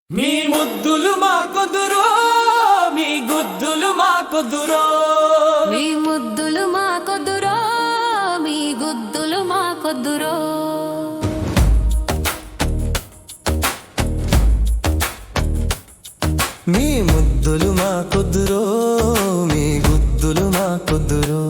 మీ ముద్దులు మాకొద్దురో, మీ గుద్దులు మాకొద్దురో, మీ ముద్దులు మాకొద్దురో, మీ గుద్దులు మాకొద్దురో. మీ ముద్దులు మాకొద్దురో, మీ గుద్దులు మాకొద్దురో.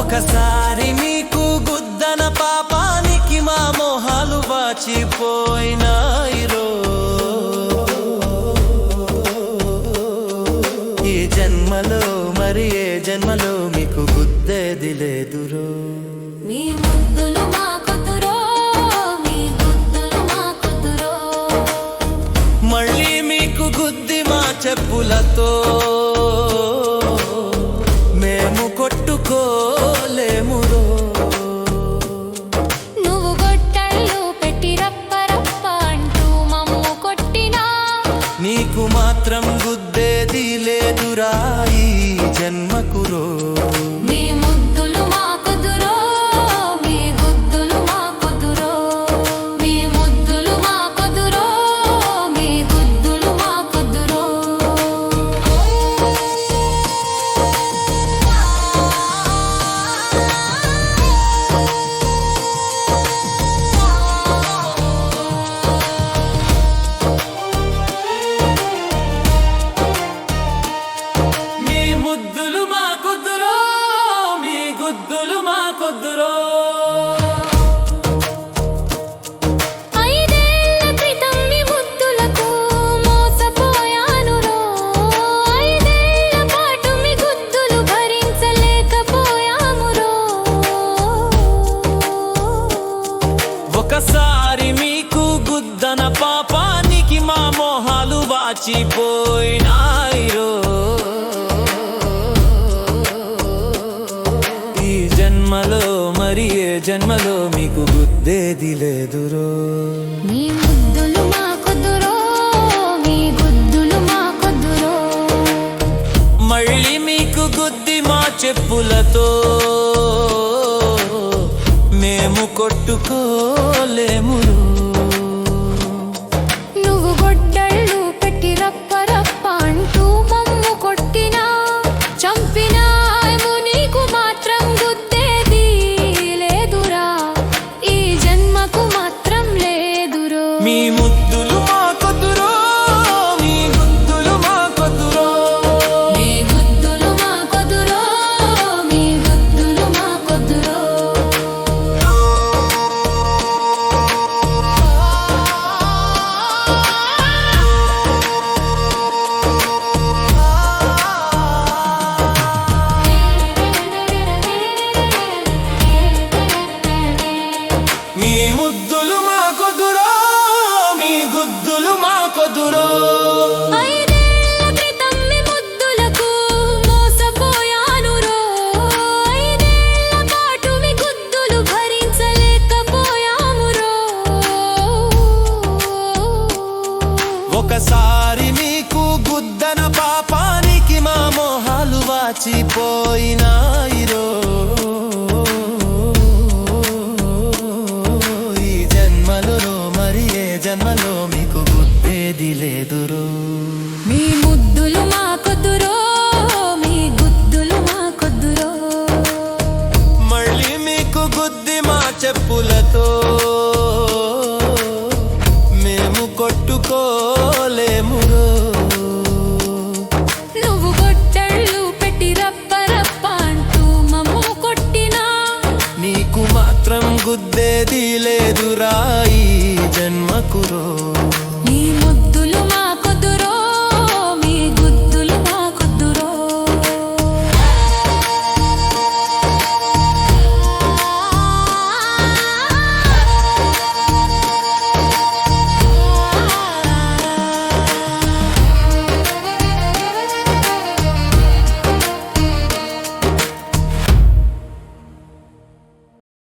ఒకసారి మీకు గుద్దన పాపానికి మా మొహాలు వాచిపోయినాయిరో. ఈ జన్మలో మరి ఏ జన్మలో మీకు గుద్దేది లేదురో. మీ ముద్దులు మాకొద్దురో, మీ గుద్దులు మాకొద్దురో. మళ్ళీ మీకు గుద్ది మా చెప్పులతో మేము కొట్టుకోలేమురో. నువ్వు గొట్టళ్ళు పెట్టి రప్ప రప్ప అంటూ మమ్ము కొట్టినా నీకు మాత్రం గుద్దేది లేదురా ఈ జన్మకురో. మీ ముద్దులు మాకొద్దురో, మీ గుద్దులు మాకొద్దురో. మీ ముద్దులు మాకొద్దురో, మీ గుద్దులు మాకొద్దురో. మీ ముద్దులు మాకొద్దురో, మీ గుద్దులు మాకొద్దురో. ఐదేళ్ల క్రితం మీ ముద్దులకు మోసపోయానురో. ఐదేళ్ల పాటు మీ గుద్దులు భరించలేకపోయామురో. ఒకసారి మీకు గుద్దన పాపానికి మా మొహాలు వాచిపోయినాయిరో. ఈ జన్మలో మరి ఏ జన్మలో మీకు గుద్దేది లేదురో. మీ ముద్దులు మాకొద్దురో, మీ గుద్దులు మాకొద్దురో. మళ్ళీ మీకు గుద్ది మా చెప్పులతో మేము కొట్టుకోలేమురో. నువ్వు గొడ్డళ్ళు పెట్టి రప్ప రప్ప అంటూ మమ్ము కొట్టినా చంపినా నీకు మాత్రం గుద్దేది లేదురా. ఈ జన్మకు మాత్రం లేదురో. మీ ముద్దులు మాకొద్దురో, మీ గుద్దులు మాకొద్దురో. మీ గుద్దులు మాకొద్దురో, మీ గుద్దులు మాకొద్దురో. మీ ముద్దులు మాకొద్దురో, మీ గుద్దులు మాకొద్దురో. ఐదేళ్ల క్రితం మీ ముద్దులకు మోసపోయానురో. ఐదేళ్ల పాటు మీ గుద్దులు భరించలేకపోయామురో. ఒకసారి మీకు గుద్దన పాపానికి మా మొహాలు వాచిపోయినాయిరో. ఈ జన్మలో మరి ఏ జన్మలో మీకు గుద్దేది లేదురో. మీ ముద్దులు మాకొద్దురో, మీ గుద్దులు మాకొద్దురో. మళ్ళీ మీకు గుద్ది మా చెప్పులతో మేము కొట్టుకోలేమురో. నువ్వు గొడ్డళ్ళు పెట్టి రప్ప రప్ప అంటూ మమ్ము కొట్టినా నీకు మాత్రం గుద్దేది లేదురా ఈ జన్మకురో.